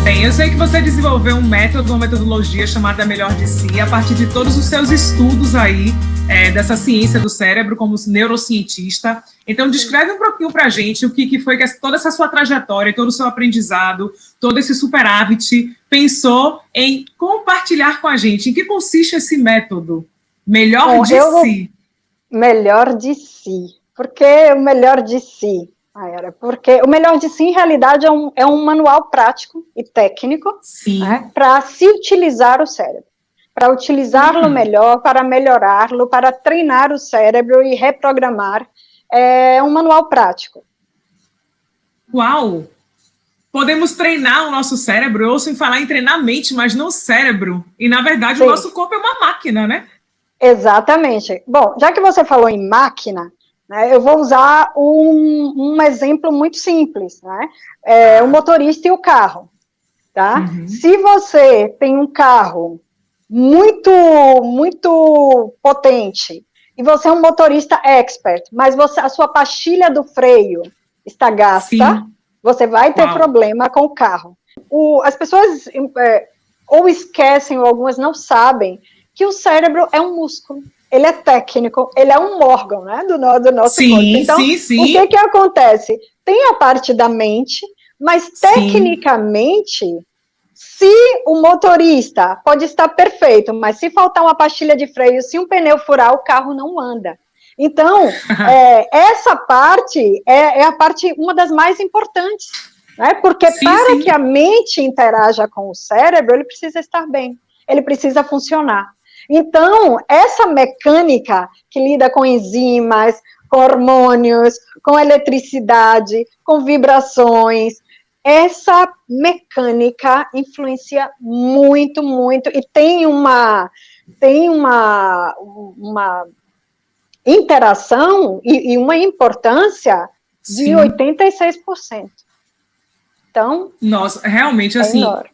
Bem, eu sei que você desenvolveu um método, uma metodologia chamada Melhor de Si, a partir de todos os seus estudos aí, dessa ciência do cérebro, como neurocientista. Então, descreve um pouquinho para a gente o que foi que toda essa sua trajetória, todo o seu aprendizado, todo esse superávit, pensou em compartilhar com a gente. Em que consiste esse método? Melhor de Si. Melhor de Si. Por que o Melhor de Si? Porque o Melhor de Si, em realidade, é um manual prático e técnico, né, para se utilizar o cérebro, para utilizá-lo melhor, para melhorá-lo, para treinar o cérebro e reprogramar. É um manual prático. Uau! Podemos treinar o nosso cérebro. Eu ouço em falar em treinar a mente, mas não o cérebro. E, na verdade, Sim. O nosso corpo é uma máquina, né? Exatamente. Bom, já que você falou em máquina, né, eu vou usar um exemplo muito simples, né? O motorista e o carro, tá? Se você tem um carro muito potente e você é um motorista expert, mas a sua pastilha do freio está gasta, Sim. Você vai ter problema com o carro. As pessoas ou esquecem, ou algumas não sabem, que o cérebro é um músculo. Ele é técnico, ele é um órgão, né, do nosso corpo. Então, o que acontece? Tem a parte da mente, mas tecnicamente, se o motorista pode estar perfeito, mas se faltar uma pastilha de freio, se um pneu furar, o carro não anda. Então, essa parte é a parte, uma das mais importantes, né, porque para que a mente interaja com o cérebro, ele precisa estar bem, ele precisa funcionar. Então, essa mecânica que lida com enzimas, com hormônios, com eletricidade, com vibrações, essa mecânica influencia muito, muito, e tem uma interação e uma importância de 86%. Então, nossa, realmente, assim, enorme.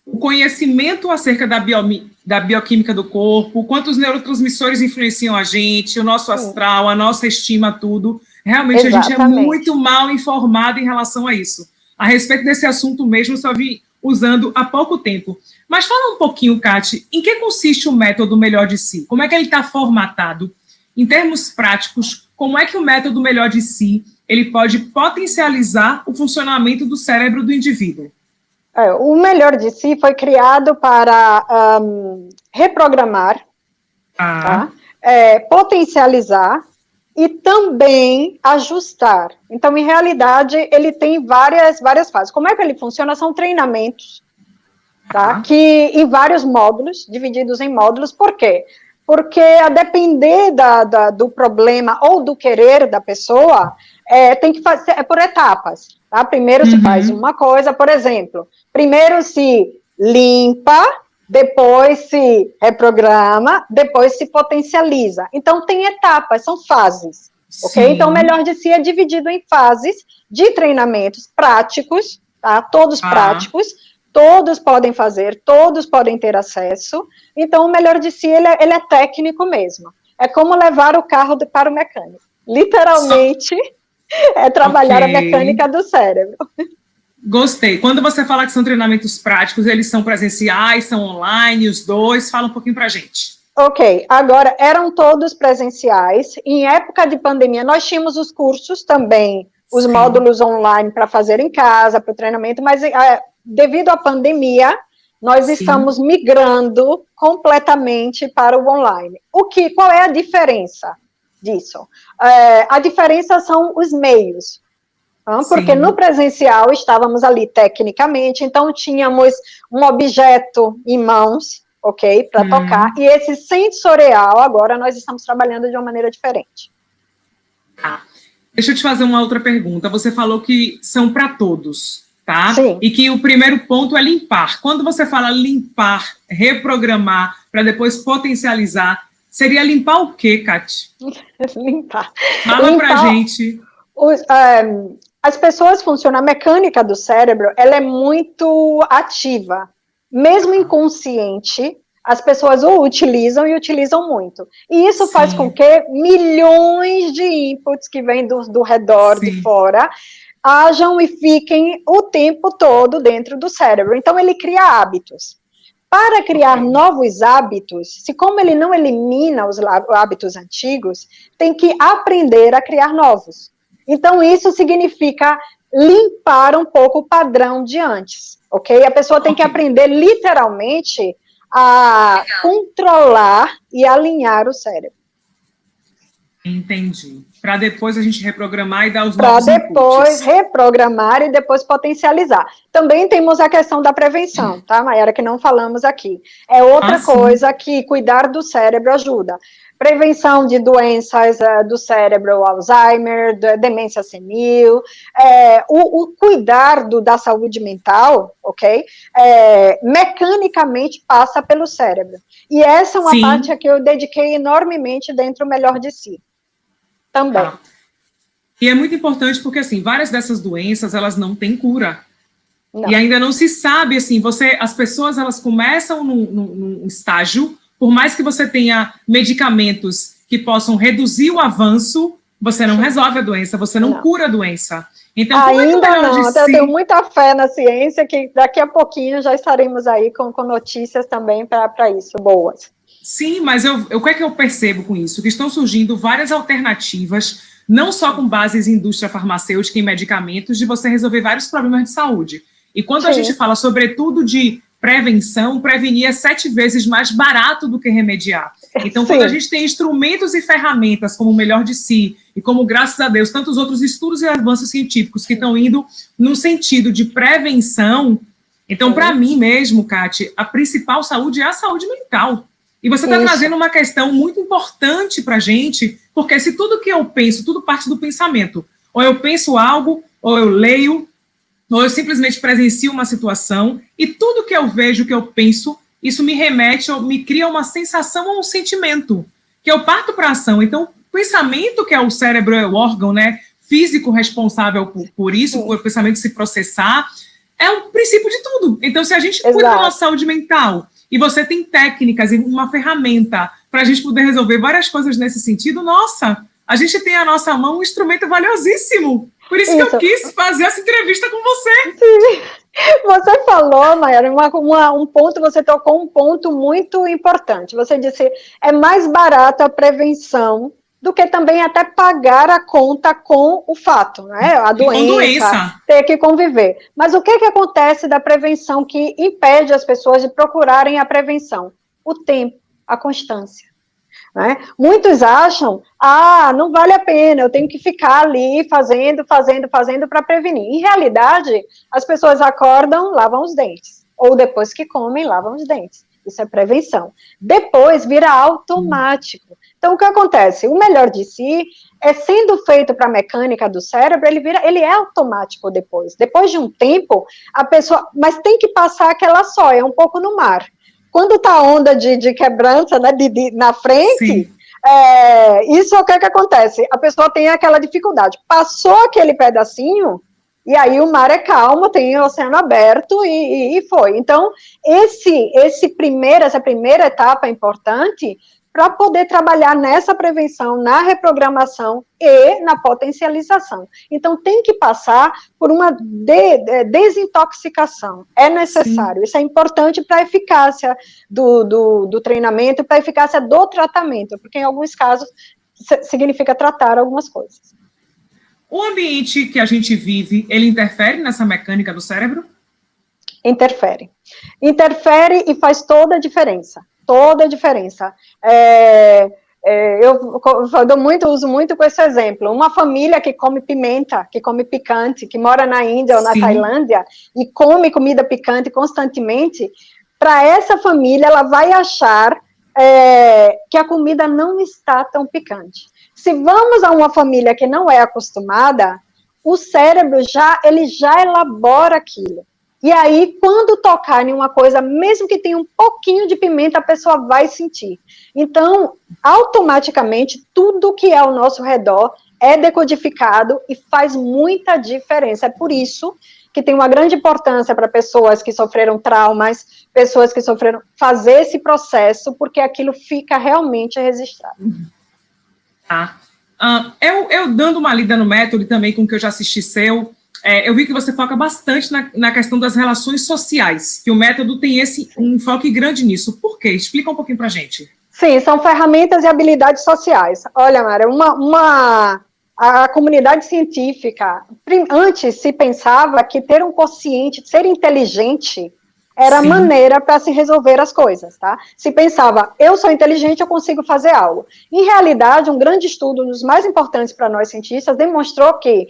O conhecimento acerca da bioquímica do corpo, quantos neurotransmissores influenciam a gente, o nosso astral, a nossa estima, tudo. Realmente, Exatamente. A gente é muito mal informado em relação a isso. A respeito desse assunto mesmo, só vi usando há pouco tempo. Mas fala um pouquinho, Kati, em que consiste o método Melhor de Si? Como é que ele está formatado? Em termos práticos, como é que o método Melhor de Si ele pode potencializar o funcionamento do cérebro do indivíduo? O Melhor de Si foi criado para reprogramar, tá? Potencializar e também ajustar. Então, em realidade, ele tem várias fases. Como é que ele funciona? São treinamentos, tá? Que em vários módulos, divididos em módulos. Por quê? Porque a depender do problema ou do querer da pessoa, tem que fazer por etapas. Tá? Primeiro se faz uma coisa, por exemplo, primeiro se limpa, depois se reprograma, depois se potencializa. Então, tem etapas, são fases, ok? Então, o Melhor de Si é dividido em fases de treinamentos práticos, tá? Todos práticos, todos podem fazer, todos podem ter acesso. Então, o Melhor de Si, ele é técnico mesmo. É como levar o carro para o mecânico. Literalmente... É trabalhar a mecânica do cérebro. Gostei. Quando você fala que são treinamentos práticos, eles são presenciais, são online, os dois? Fala um pouquinho pra gente. Ok, agora, eram todos presenciais. Em época de pandemia, nós tínhamos os cursos também, os módulos online para fazer em casa, para o treinamento, mas devido à pandemia, nós estamos migrando completamente para o online. Qual é a diferença disso? A diferença são os meios, porque no presencial estávamos ali tecnicamente, então tínhamos um objeto em mãos, ok, para tocar, e esse sensorial, agora nós estamos trabalhando de uma maneira diferente. Deixa eu te fazer uma outra pergunta. Você falou que são para todos, tá? Sim. E que o primeiro ponto é limpar. Quando você fala limpar, reprogramar, para depois potencializar, seria limpar o quê, Kati? Limpar. Fala pra gente. As pessoas funcionam, a mecânica do cérebro, ela é muito ativa. Mesmo inconsciente, as pessoas o utilizam e utilizam muito. E isso faz com que milhões de inputs que vêm do redor, de fora, hajam e fiquem o tempo todo dentro do cérebro. Então, ele cria hábitos. Para criar novos hábitos, se como ele não elimina os hábitos antigos, tem que aprender a criar novos. Então, isso significa limpar um pouco o padrão de antes, ok? A pessoa tem que aprender, literalmente, a controlar e alinhar o cérebro. Entendi. Para depois a gente reprogramar e dar os novos inputs. Para depois reprogramar e depois potencializar. Também temos a questão da prevenção, tá, Mayara, que não falamos aqui. É outra coisa que cuidar do cérebro ajuda. Prevenção de doenças do cérebro, Alzheimer, demência senil, o cuidar da saúde mental, ok? Mecanicamente passa pelo cérebro. E essa é uma parte a que eu dediquei enormemente dentro do Melhor de Si. Também. E é muito importante porque, assim, várias dessas doenças, elas não têm cura. Não. E ainda não se sabe, assim, as pessoas, elas começam num estágio, por mais que você tenha medicamentos que possam reduzir o avanço, você não resolve a doença, você não cura a doença. Então, ainda não, eu tenho muita fé na ciência, que daqui a pouquinho já estaremos aí com notícias também para isso, boas. Sim, mas o que é que eu percebo com isso? Que estão surgindo várias alternativas, não só com bases em indústria farmacêutica e medicamentos, de você resolver vários problemas de saúde. E quando a gente fala, sobretudo, de prevenção, prevenir é 7 vezes mais barato do que remediar. Então, quando a gente tem instrumentos e ferramentas como o Melhor de Si, e como, graças a Deus, tantos outros estudos e avanços científicos que estão indo no sentido de prevenção, então, para mim mesmo, Kati, a principal saúde é a saúde mental. E você está trazendo uma questão muito importante para a gente, porque se tudo que eu penso, tudo parte do pensamento, ou eu penso algo, ou eu leio, ou eu simplesmente presencio uma situação, e tudo que eu vejo, que eu penso, isso me remete, ou me cria uma sensação ou um sentimento, que eu parto para a ação. Então, o pensamento, que é o cérebro, é o órgão, né, físico responsável por isso, por o pensamento se processar, é o princípio de tudo. Então, se a gente cuida da nossa saúde mental, e você tem técnicas e uma ferramenta para a gente poder resolver várias coisas nesse sentido, nossa, a gente tem à nossa mão um instrumento valiosíssimo. Por isso que eu quis fazer essa entrevista com você. Sim. Você falou, Mayara, você tocou um ponto muito importante. Você disse, é mais barato a prevenção do que também até pagar a conta com o fato, né? A doença, ter que conviver. Mas o que acontece da prevenção que impede as pessoas de procurarem a prevenção? O tempo, a constância. Né? Muitos acham, não vale a pena, eu tenho que ficar ali fazendo para prevenir. Em realidade, as pessoas acordam, lavam os dentes. Ou depois que comem, lavam os dentes. Isso é prevenção. Depois vira automático. Então, o que acontece? O Melhor de Si é sendo feito para a mecânica do cérebro, ele é automático depois. Depois de um tempo, a pessoa... Mas tem que passar aquela sóia, um pouco no mar. Quando está a onda de quebrança, né, na frente, isso é o que acontece? A pessoa tem aquela dificuldade. Passou aquele pedacinho, e aí o mar é calmo, tem o oceano aberto, e foi. Então, essa primeira etapa é importante para poder trabalhar nessa prevenção, na reprogramação e na potencialização. Então, tem que passar por uma desintoxicação. É necessário. Isso é importante para a eficácia do treinamento, para a eficácia do tratamento, porque em alguns casos significa tratar algumas coisas. O ambiente que a gente vive, ele interfere nessa mecânica do cérebro? Interfere. Interfere e faz toda a diferença. Toda a diferença. Eu uso muito com esse exemplo. Uma família que come pimenta, que come picante, que mora na Índia ou na Tailândia e come comida picante constantemente, para essa família, ela vai achar que a comida não está tão picante. Se vamos a uma família que não é acostumada, o cérebro já elabora aquilo. E aí, quando tocar em uma coisa, mesmo que tenha um pouquinho de pimenta, a pessoa vai sentir. Então, automaticamente, tudo que é ao nosso redor é decodificado e faz muita diferença. É por isso que tem uma grande importância para pessoas que sofreram traumas, pessoas que sofreram, fazer esse processo, porque aquilo fica realmente registrado. Eu dando uma lida no método e também com o que eu já assisti seu, eu vi que você foca bastante na questão das relações sociais, que o método tem um enfoque grande nisso. Por quê? Explica um pouquinho para a gente. Sim, são ferramentas e habilidades sociais. Olha, Mara, a comunidade científica, antes se pensava que ter um quociente, ser inteligente, era a maneira para se resolver as coisas, tá? Se pensava, eu sou inteligente, eu consigo fazer algo. Em realidade, um grande estudo, um dos mais importantes para nós cientistas, demonstrou que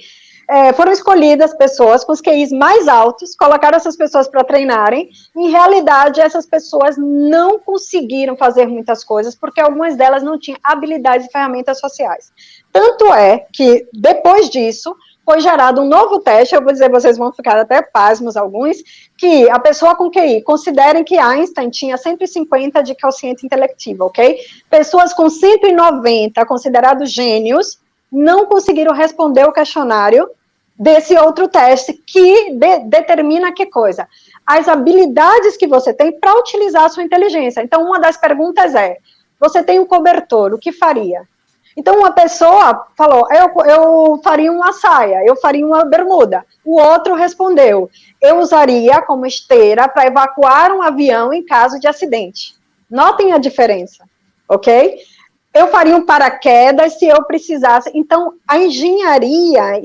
foram escolhidas pessoas com os QIs mais altos, colocaram essas pessoas para treinarem, em realidade, essas pessoas não conseguiram fazer muitas coisas, porque algumas delas não tinham habilidades e ferramentas sociais. Tanto é que, depois disso, foi gerado um novo teste, eu vou dizer, vocês vão ficar até pasmos alguns, que a pessoa com QI, considerem que Einstein tinha 150 de quociente intelectivo, ok? Pessoas com 190, considerados gênios, não conseguiram responder o questionário desse outro teste, que determina que coisa? As habilidades que você tem para utilizar a sua inteligência. Então, uma das perguntas é, você tem um cobertor, o que faria? Então, uma pessoa falou, eu faria uma saia, eu faria uma bermuda. O outro respondeu, eu usaria como esteira para evacuar um avião em caso de acidente. Notem a diferença, ok? Eu faria um paraquedas se eu precisasse. Então, a engenharia,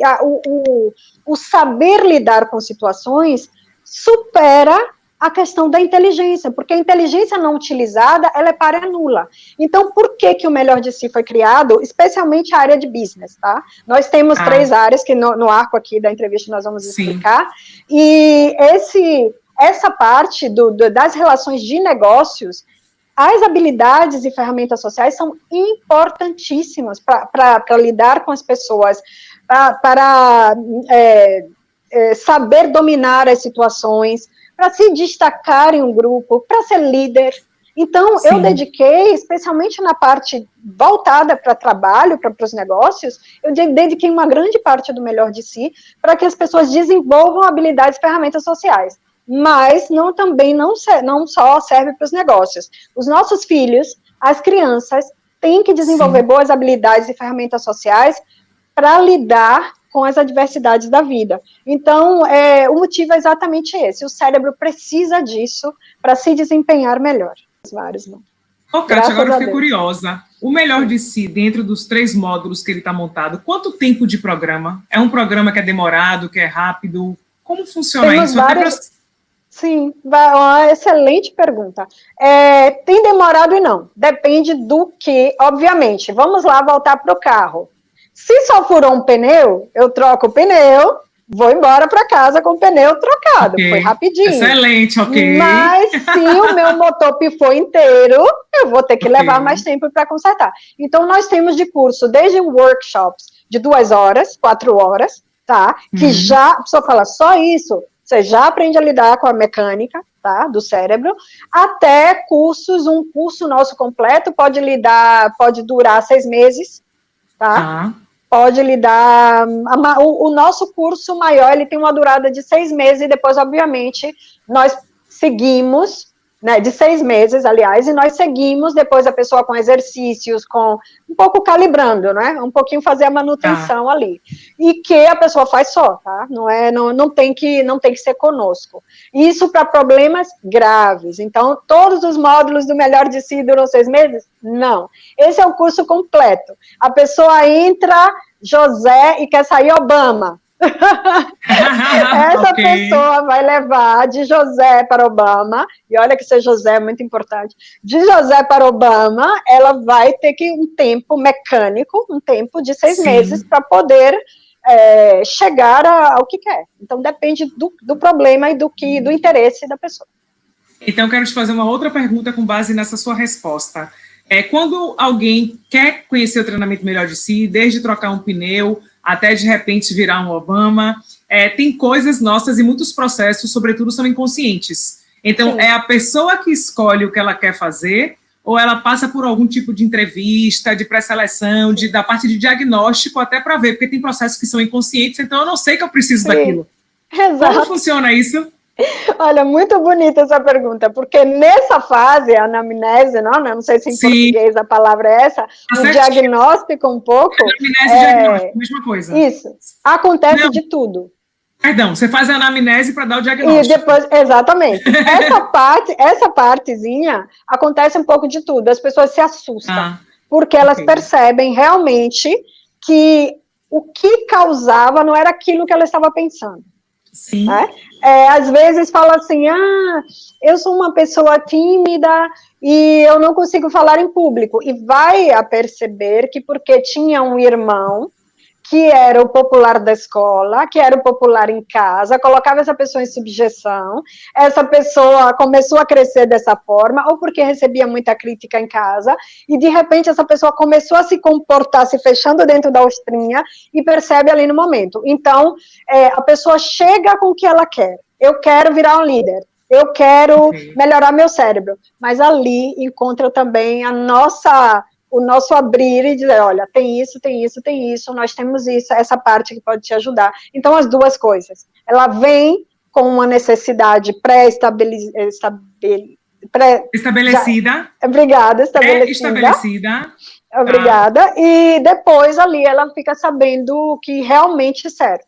o saber lidar com situações, supera a questão da inteligência, porque a inteligência não utilizada, ela é para nula. Então, por que o Melhor de Si foi criado? Especialmente a área de business, tá? Nós temos 3 áreas que no arco aqui da entrevista nós vamos explicar, e essa parte das relações de negócios, as habilidades e ferramentas sociais são importantíssimas para lidar com as pessoas, para saber dominar as situações, para se destacar em um grupo, para ser líder. Então, eu dediquei, especialmente na parte voltada para trabalho, para os negócios, eu dediquei uma grande parte do Melhor de Si para que as pessoas desenvolvam habilidades e ferramentas sociais. Mas também não só serve para os negócios. Os nossos filhos, as crianças, têm que desenvolver boas habilidades e ferramentas sociais para lidar com as adversidades da vida. Então, o motivo é exatamente esse. O cérebro precisa disso para se desempenhar melhor. Vários, não. Kátia, agora eu fiquei curiosa. O Melhor de Si, dentro dos 3 módulos que ele está montado, quanto tempo de programa? É um programa que é demorado, que é rápido? Como funciona isso? Sim, uma excelente pergunta. Tem demorado e não. Depende do que, obviamente. Vamos lá voltar para o carro. Se só furou um pneu, eu troco o pneu, vou embora para casa com o pneu trocado. Foi rapidinho. Excelente, ok. Mas se o meu motor pifou inteiro, eu vou ter que levar mais tempo para consertar. Então, nós temos de curso, desde workshops de 2 horas, 4 horas, tá? Que já, a pessoa fala, só isso, você já aprende a lidar com a mecânica, tá, do cérebro, até cursos, um curso nosso completo pode durar 6 meses, tá? Pode lidar, o nosso curso maior, ele tem uma durada de 6 meses, e depois, obviamente, nós seguimos, né, de 6 meses, aliás, e nós seguimos depois a pessoa com exercícios, com um pouco calibrando, né, um pouquinho fazer a manutenção ali, e que a pessoa faz só, tá, não tem que ser conosco. Isso para problemas graves. Então, todos os módulos do Melhor de Si duram 6 meses? Não. Esse é o curso completo. A pessoa entra José e quer sair Obama. Essa pessoa vai levar de José para Obama, e olha que ser José é muito importante, de José para Obama, ela vai ter que um tempo mecânico, um tempo de 6 meses para poder chegar ao que quer. Então depende do problema e do interesse da pessoa. Então eu quero te fazer uma outra pergunta com base nessa sua resposta. Quando alguém quer conhecer o treinamento Melhor de Si, desde trocar um pneu até de repente virar um Obama, tem coisas nossas e muitos processos, sobretudo, são inconscientes. Então, é a pessoa que escolhe o que ela quer fazer, ou ela passa por algum tipo de entrevista, de pré-seleção, da parte de diagnóstico, até para ver, porque tem processos que são inconscientes, então eu não sei que eu preciso daquilo. Exato. Como funciona isso? Olha, muito bonita essa pergunta, porque nessa fase, a anamnese, não sei se em português a palavra é essa, o diagnóstico um pouco... Anamnese e diagnóstico, mesma coisa. Isso, acontece de tudo. Perdão, você faz a anamnese para dar o diagnóstico. E depois, exatamente. Essa partezinha acontece um pouco de tudo. As pessoas se assustam, porque elas percebem realmente que o que causava não era aquilo que ela estava pensando. Sim. Né? Às vezes fala assim, eu sou uma pessoa tímida e eu não consigo falar em público. E vai a perceber que porque tinha um irmão que era o popular da escola, que era o popular em casa, colocava essa pessoa em subjeção, essa pessoa começou a crescer dessa forma, ou porque recebia muita crítica em casa, e de repente essa pessoa começou a se comportar, se fechando dentro da ostrinha, e percebe ali no momento. Então, a pessoa chega com o que ela quer. Eu quero virar um líder, eu quero melhorar meu cérebro, mas ali encontra também o nosso abrir e dizer, olha, tem isso, nós temos isso, essa parte que pode te ajudar. Então, as duas coisas. Ela vem com uma necessidade estabelecida. Obrigada, estabelecida. Obrigada. E depois ali ela fica sabendo o que realmente serve.